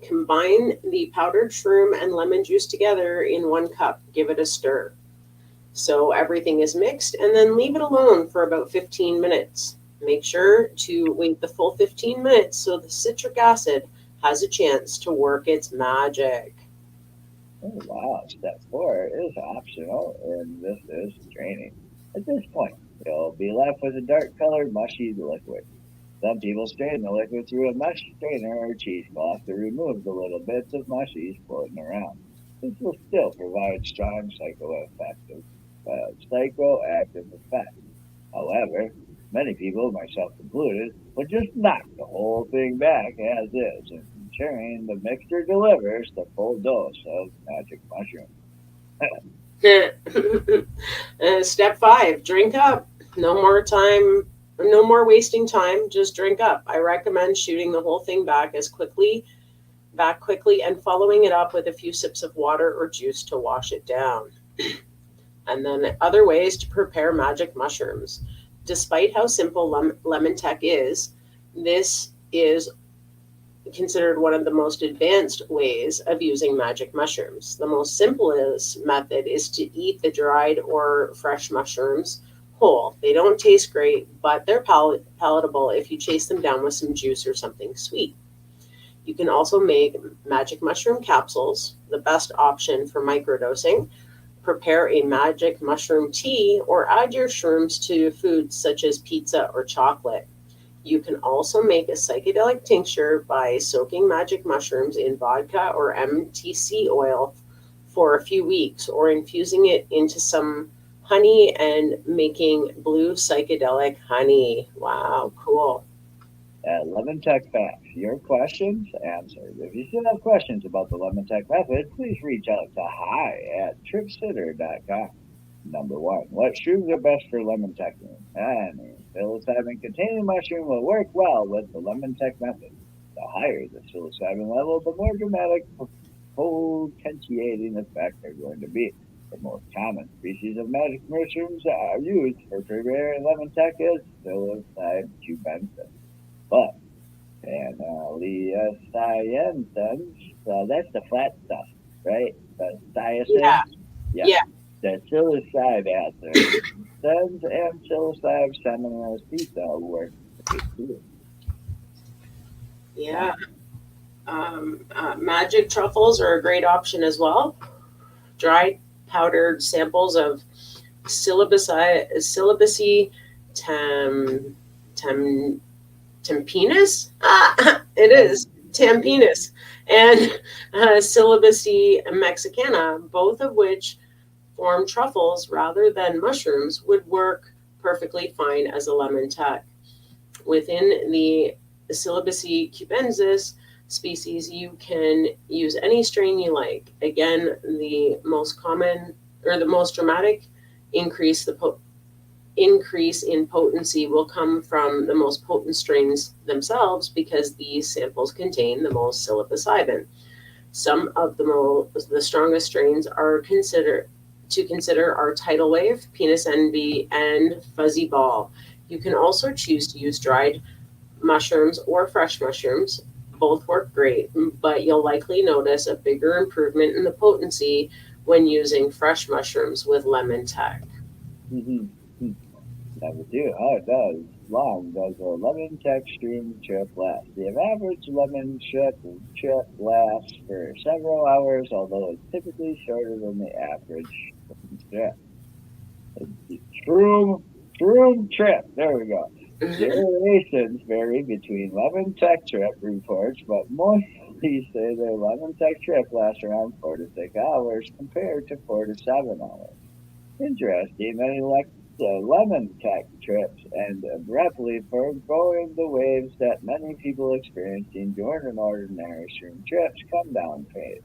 Combine the powdered shroom and lemon juice together in 1 cup. Give it a stir. So everything is mixed, and then leave it alone for about 15 minutes. Make sure to wait the full 15 minutes so the citric acid has a chance to work its magic. Oh, wow. Step 4 is optional, and this is draining. At this point, you'll be left with a dark-colored, mushy liquid. Some people strain the liquid through a mush strainer or cheesecloth to remove the little bits of mushies floating around. This will still provide strong psychoactive effects. However, many people, myself included, will just knock the whole thing back as is, ensuring the mixture delivers the full dose of magic mushroom. Step 5, drink up. No more wasting time, just drink up. I recommend shooting the whole thing back quickly and following it up with a few sips of water or juice to wash it down. And then other ways to prepare magic mushrooms. Despite how simple lemon tech is, this is considered one of the most advanced ways of using magic mushrooms. The most simplest method is to eat the dried or fresh mushrooms whole. They don't taste great, but they're palatable if you chase them down with some juice or something sweet. You can also make magic mushroom capsules, the best option for microdosing. Prepare a magic mushroom tea or add your shrooms to foods such as pizza or chocolate. You can also make a psychedelic tincture by soaking magic mushrooms in vodka or MTC oil for a few weeks, or infusing it into some honey and making blue psychedelic honey. Wow, cool. Lemon Tech Facts. Your questions answered. If you still have questions about the Lemon Tech method, please reach out to hi@tripsitter.com. Number 1, what shrooms are best for lemon teching? Any psilocybin containing mushroom will work well with the lemon tech method. The higher the psilocybin level, the more dramatic potentiating effects are going to be. The most common species of magic mushrooms used for preparing lemon tech is psilocybin, but Analysians that's the flat stuff, right? The Yeah. thiacin. Yeah. The psilocybe out there. Sons and psilocybe seminal C cell work. Yeah. Magic truffles are a great option as well. Dried powdered samples of Syllabaceae tampinus. It is tampinus, and Syllabaceae mexicana, both of which form truffles rather than mushrooms, would work perfectly fine as a lemon tech. Within the Syllabaceae cubensis species, you can use any strain you like. Again, the most common or the most dramatic increase in potency will come from the most potent strains themselves because these samples contain the most psilocybin. Some of the strongest strains are consider are tidal wave, penis envy, and fuzzy ball. You can also choose to use dried mushrooms or fresh mushrooms. Both work great, but you'll likely notice a bigger improvement in the potency when using fresh mushrooms with lemon tech. Number two, how it does. Long does a lemon tech stream trip last? The average lemon trip lasts for several hours, although it's typically shorter than the average trip. Shroom trip. There we go. Durations vary between lemon tech trip reports, but mostly say their lemon tech trip lasts around 4 to 6 hours compared to 4 to 7 hours. Interesting. Many lemon tech trips and abruptly forego the waves that many people experiencing during an ordinary shroom trip's come down phase.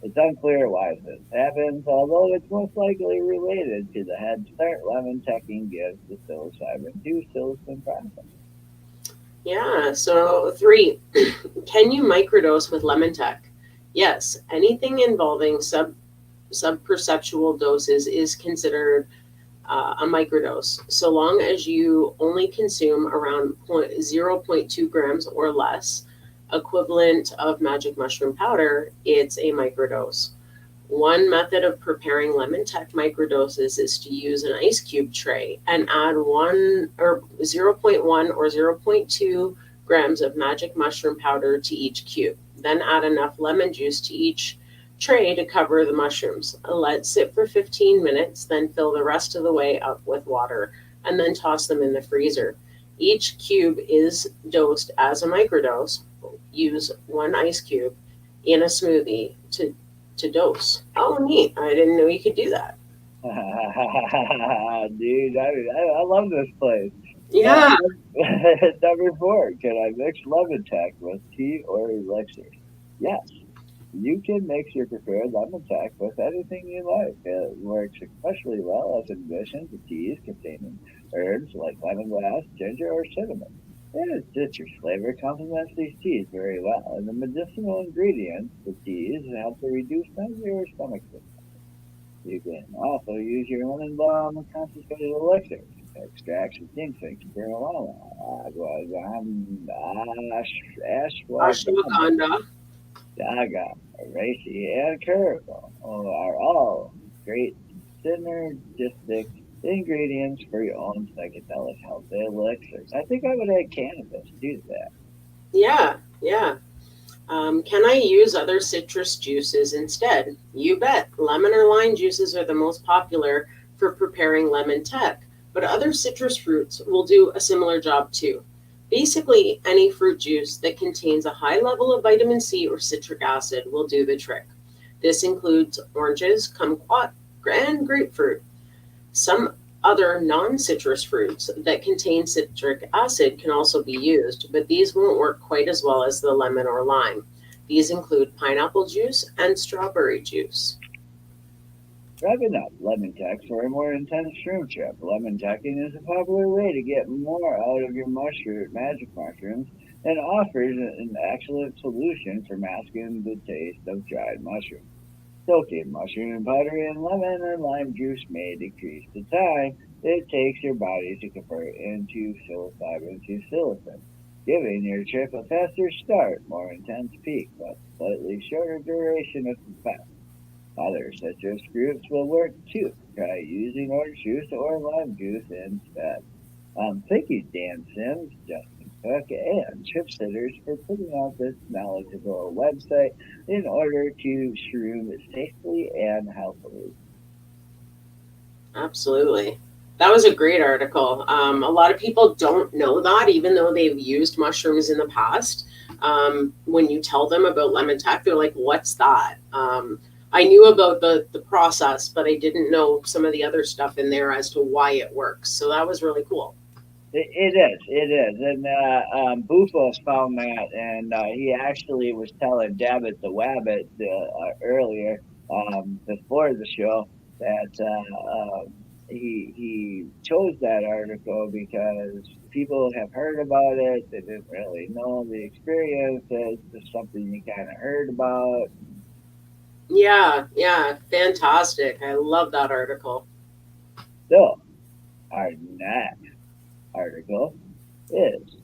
It's unclear why this happens, although it's most likely related to the head start lemon teching gives the psilocybin-2 psilocin process. Yeah, so 3, can you microdose with lemon tech? Yes, anything involving subperceptual doses is considered a microdose, so long as you only consume around 0.2 grams or less, equivalent of magic mushroom powder, it's a microdose. One method of preparing lemon tech microdoses is to use an ice cube tray and add 0.1 or 0.2 grams of magic mushroom powder to each cube. Then add enough lemon juice to each tray to cover the mushrooms. Let sit for 15 minutes, then fill the rest of the way up with water, and then toss them in the freezer. Each cube is dosed as a microdose. Use 1 ice cube in a smoothie to dose. Oh, neat. I didn't know you could do that. Dude, I love this place. Yeah. Number 4, can I mix lemon tech with tea or elixirs? Yes. You can mix your prepared lemon tech with anything you like. It works especially well as an addition to teas containing herbs like lemongrass, ginger, or cinnamon. And its citrus flavor complements these teas very well, and the medicinal ingredients the teas help to reduce your stomach discomfort. You can also use your lemon balm and concentrated elixir. Extracts of ginseng, spirulina, Ashwagandha, daga, reishi, and curacao are all great synergistic ingredients for your own psychedelic health elixirs. I think I would add cannabis to that. Yeah. Can I use other citrus juices instead? You bet. Lemon or lime juices are the most popular for preparing lemon tech, but other citrus fruits will do a similar job too. Basically, any fruit juice that contains a high level of vitamin C or citric acid will do the trick. This includes oranges, kumquat, and grapefruit. Some other non-citrus fruits that contain citric acid can also be used, but these won't work quite as well as the lemon or lime. These include pineapple juice and strawberry juice. Wrapping up lemon tech for a more intense shroom trip. Lemon teching is a popular way to get more out of your magic mushrooms and offers an excellent solution for masking the taste of dried mushrooms. Soaking mushroom powder in lemon and lime juice may decrease the time it takes your body to convert into psilocybin to psilocin, giving your trip a faster start, more intense peak, but slightly shorter duration of effect. Other citrus groups will work too. Try using orange juice or lime juice instead. Thank you, Dan Sims, Justin Cook, and Trip Sitters for putting out this knowledgeable website in order to shroom safely and healthily. Absolutely. That was a great article. A lot of people don't know that, even though they've used mushrooms in the past. When you tell them about lemon tech, they're like, what's that? I knew about the process, but I didn't know some of the other stuff in there as to why it works. So that was really cool. It is. And Bufo found that, and he actually was telling Dabbit the Wabbit earlier, before the show, that he chose that article because people have heard about it. They didn't really know the experience. It's just something you kind of heard about. Yeah, fantastic. I love that article. So, our next article is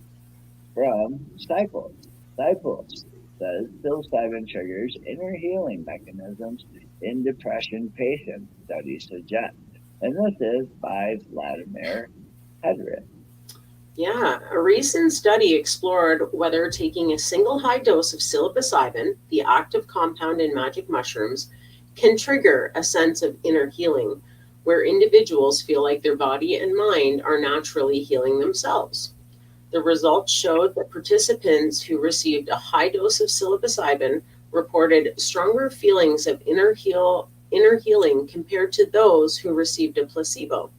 from Cycles. Cycles says psilocybin triggers inner healing mechanisms in depression patients, studies suggest. And this is by Vladimir Hedrick. Yeah, a recent study explored whether taking a single high dose of psilocybin, the active compound in magic mushrooms, can trigger a sense of inner healing, where individuals feel like their body and mind are naturally healing themselves. The results showed that participants who received a high dose of psilocybin reported stronger feelings of inner healing compared to those who received a placebo.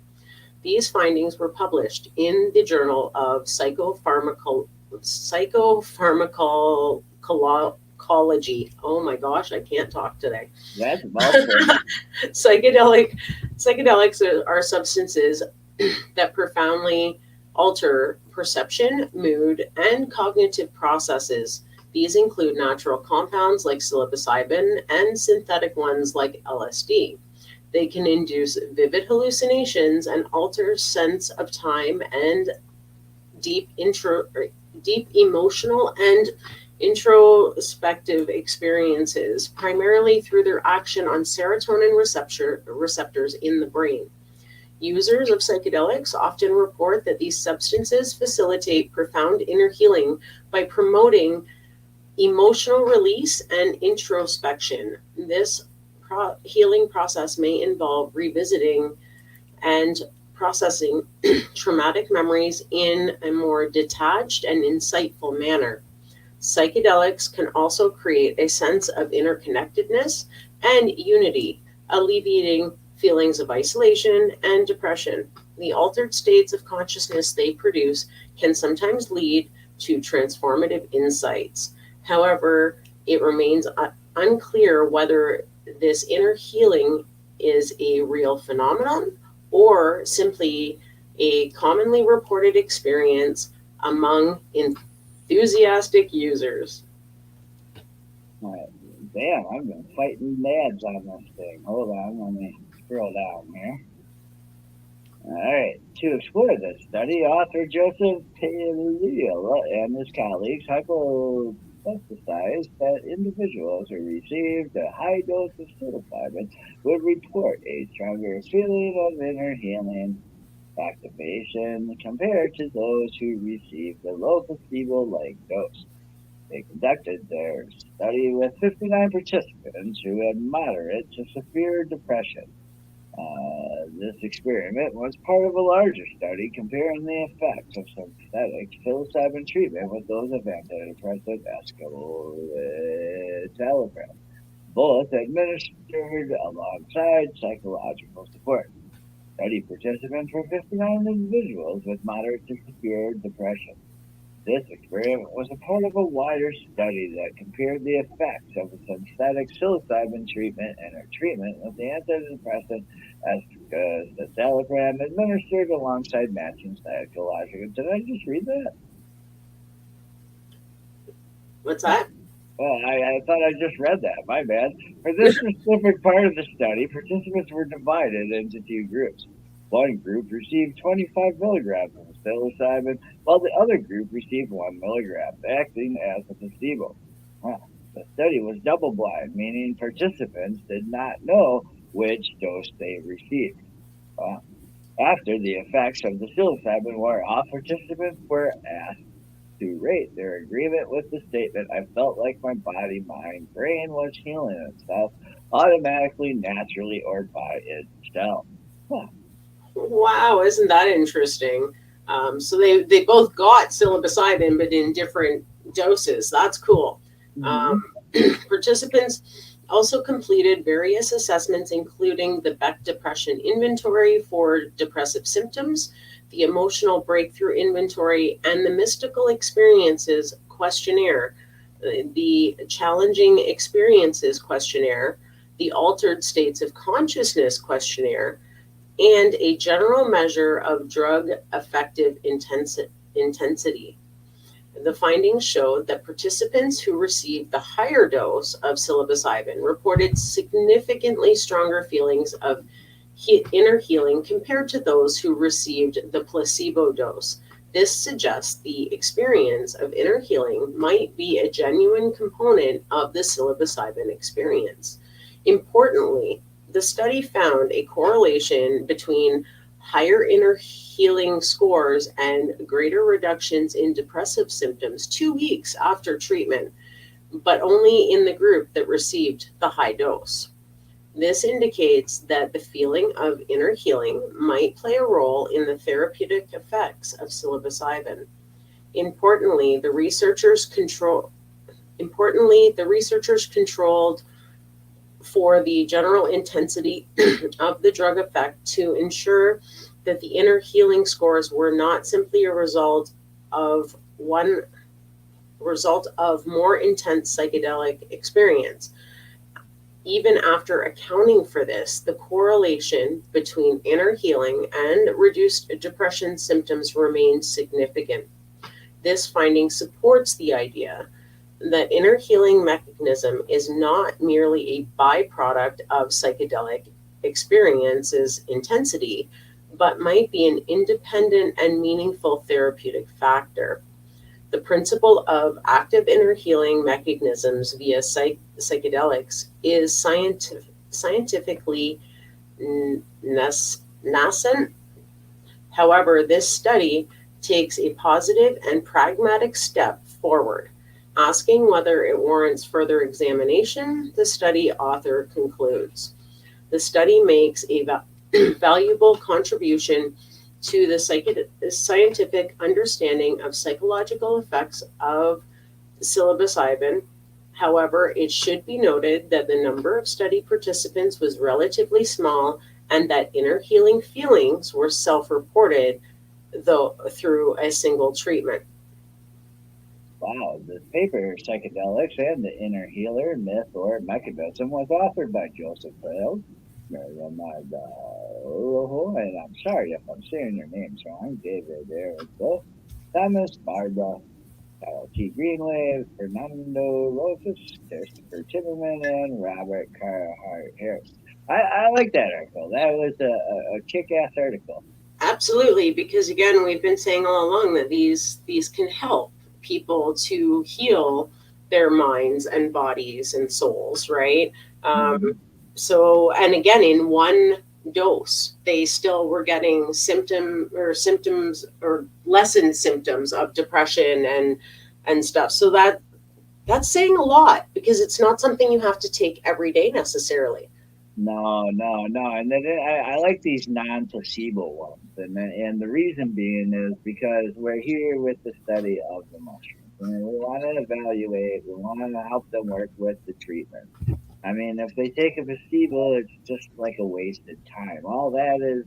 These findings were published in the Journal of Psychopharmacology. Oh my gosh, I can't talk today. That's a mouthful. Psychedelics are substances that profoundly alter perception, mood, and cognitive processes. These include natural compounds like psilocybin and synthetic ones like LSD. They can induce vivid hallucinations and alter sense of time and deep emotional and introspective experiences, primarily through their action on serotonin receptors in the brain. Users of psychedelics often report that these substances facilitate profound inner healing by promoting emotional release and introspection. This healing process may involve revisiting and processing traumatic memories in a more detached and insightful manner. Psychedelics can also create a sense of interconnectedness and unity, alleviating feelings of isolation and depression. The altered states of consciousness they produce can sometimes lead to transformative insights. However, it remains unclear whether this inner healing is a real phenomenon or simply a commonly reported experience among enthusiastic users. Damn, I've been fighting nads on this thing. Hold on, let me scroll down here. All right. To explore this study, author Joseph Palillo and his colleagues hypothesized that individuals who received a high dose of psilocybin would report a stronger feeling of inner healing activation compared to those who received a low placebo-like dose. They conducted their study with 59 participants who had moderate to severe depression. This experiment was part of a larger study comparing the effects of synthetic psilocybin treatment with those of antidepressant escitalopram, both administered alongside psychological support. Study participants were 59 individuals with moderate to severe depression. This experiment was a part of a wider study that compared the effects of a synthetic psilocybin treatment and a treatment with the antidepressant escitalopram administered alongside matching psychological. Did I just read that? What's that? Well, I thought I just read that. My bad. For this specific part of the study, participants were divided into two groups. One group received 25 milligrams of psilocybin, while the other group received 1 milligram, acting as a placebo. The study was double-blind, meaning participants did not know which dose they received. After the effects of the psilocybin wore off, participants were asked to rate their agreement with the statement, "I felt like my body, mind, brain was healing itself automatically, naturally, or by itself." Wow, isn't that interesting? So they both got psilocybin, but in different doses. That's cool. Participants also completed various assessments, including the Beck Depression Inventory for depressive symptoms, the Emotional Breakthrough Inventory, and the Mystical Experiences Questionnaire, the Challenging Experiences Questionnaire, the Altered States of Consciousness Questionnaire, and a general measure of drug effective intensity. The findings showed that participants who received the higher dose of psilocybin reported significantly stronger feelings of inner healing compared to those who received the placebo dose. This suggests the experience of inner healing might be a genuine component of the psilocybin experience. Importantly, the study found a correlation between higher inner healing scores and greater reductions in depressive symptoms 2 weeks after treatment, but only in the group that received the high dose. This indicates that the feeling of inner healing might play a role in the therapeutic effects of psilocybin. Importantly, the researchers controlled for the general intensity of the drug effect to ensure that the inner healing scores were not simply a result of more intense psychedelic experience. Even after accounting for this, the correlation between inner healing and reduced depression symptoms remains significant. This finding supports the idea that inner healing mechanism is not merely a byproduct of psychedelic experiences intensity, but might be an independent and meaningful therapeutic factor. The principle of active inner healing mechanisms via psychedelics is scientifically nascent. However, this study takes a positive and pragmatic step forward, asking whether it warrants further examination. The study author concludes. The study makes a valuable contribution to the scientific understanding of psychological effects of psilocybin. However, it should be noted that the number of study participants was relatively small and that inner healing feelings were self-reported, though through a single treatment. Wow, this paper, Psychedelics and the Inner Healer, Myth or Mechanism, was authored by Joseph Hales, and I'm sorry if I'm saying your names wrong, David Erico, Thomas Barbara, Carol T. Greenway, Fernando Rosas, Christopher Timmerman, and Robert Carhart Harris. I like that article. That was a kick-ass article. Absolutely, because again, we've been saying all along that these can help people to heal their minds and bodies and souls, right? So, and again, in one dose, they still were getting symptoms or lessened symptoms of depression and stuff. So that's saying a lot, because it's not something you have to take every day necessarily. No. And then I like these non-placebo ones. And the reason being is because we're here with the study of the mushrooms. And we want to evaluate, we want to help them work with the treatment. I mean, if they take a placebo, it's just like a wasted time. All that is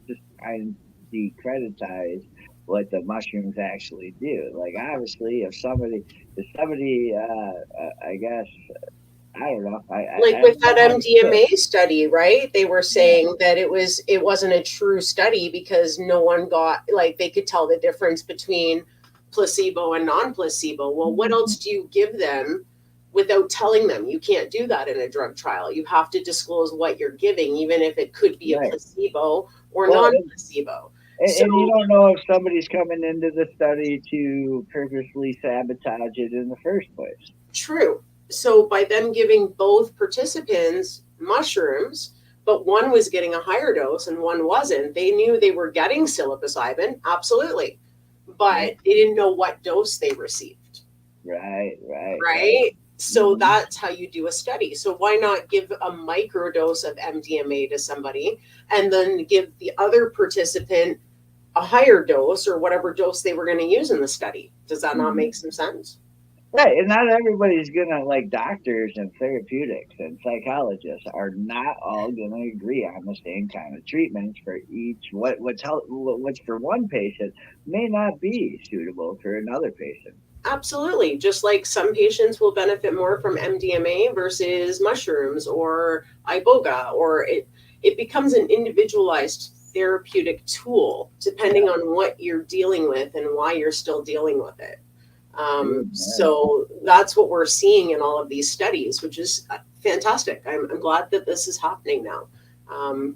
just trying to decreditize what the mushrooms actually do. Like, obviously, if somebody, I guess, I don't know. Like with that MDMA study, right? They were saying that it wasn't a true study because no one got, like, they could tell the difference between placebo and non-placebo. Well, what else do you give them without telling them? You can't do that in a drug trial. You have to disclose what you're giving, even if it could be a placebo or Well, non-placebo. And So you don't know if somebody's coming into the study to purposely sabotage it in the first place. true. So by them giving both participants mushrooms, but one was getting a higher dose and one wasn't, they knew they were getting psilocybin, absolutely, but they didn't know what dose they received. Right. So that's how you do a study. So why not give a microdose of MDMA to somebody and then give the other participant a higher dose or whatever dose they were going to use in the study? Does that not make some sense? Right. And not everybody's gonna, like, doctors and therapeutics and psychologists are not all gonna agree on the same kind of treatments for each. What's for one patient may not be suitable for another patient. Absolutely. Just like some patients will benefit more from MDMA versus mushrooms or iboga, or it becomes an individualized therapeutic tool depending on what you're dealing with and why you're still dealing with it. So that's what we're seeing in all of these studies, which is fantastic. I'm glad that this is happening now,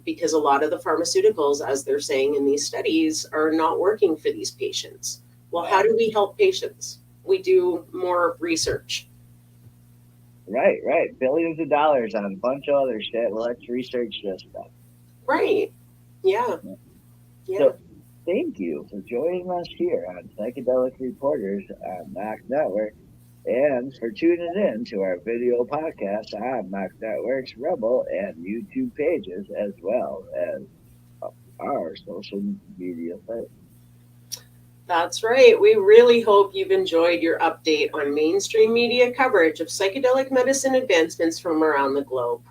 because a lot of the pharmaceuticals, as they're saying in these studies, are not working for these patients. Well, how do we help patients? We do more research. Right. Billions of dollars on a bunch of other shit. Well, let's research this stuff. Right. Yeah. So, thank you for joining us here on Psychedelic Reporters on NOK Network, and for tuning in to our video podcast on NOK Network's Rebel and YouTube pages, as well as our social media sites. That's right. We really hope you've enjoyed your update on mainstream media coverage of psychedelic medicine advancements from around the globe.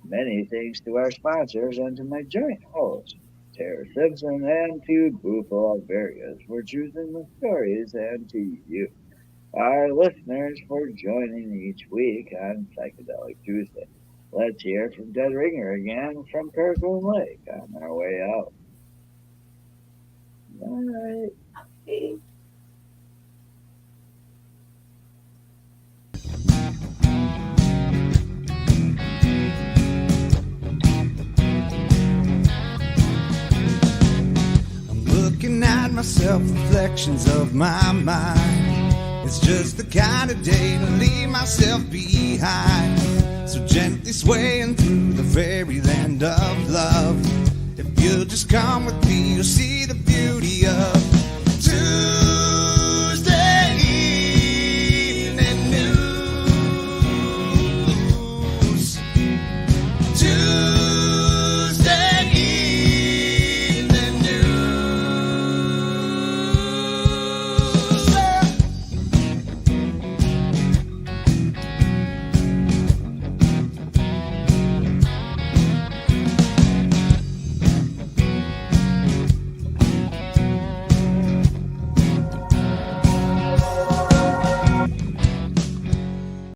Many thanks to our sponsors and to my joint hosts, Puppets Simpson, and to Bufo Alverius for choosing the stories, and to you, our listeners, for joining each week on Psychedelic Tuesday. Let's hear from Dead Ringer again from Kirkland Lake on our way out. Bye. Hey. Looking at myself, reflections of my mind. It's just the kind of day to leave myself behind. So gently swaying through the fairyland of love. If you'll just come with me, you'll see the beauty of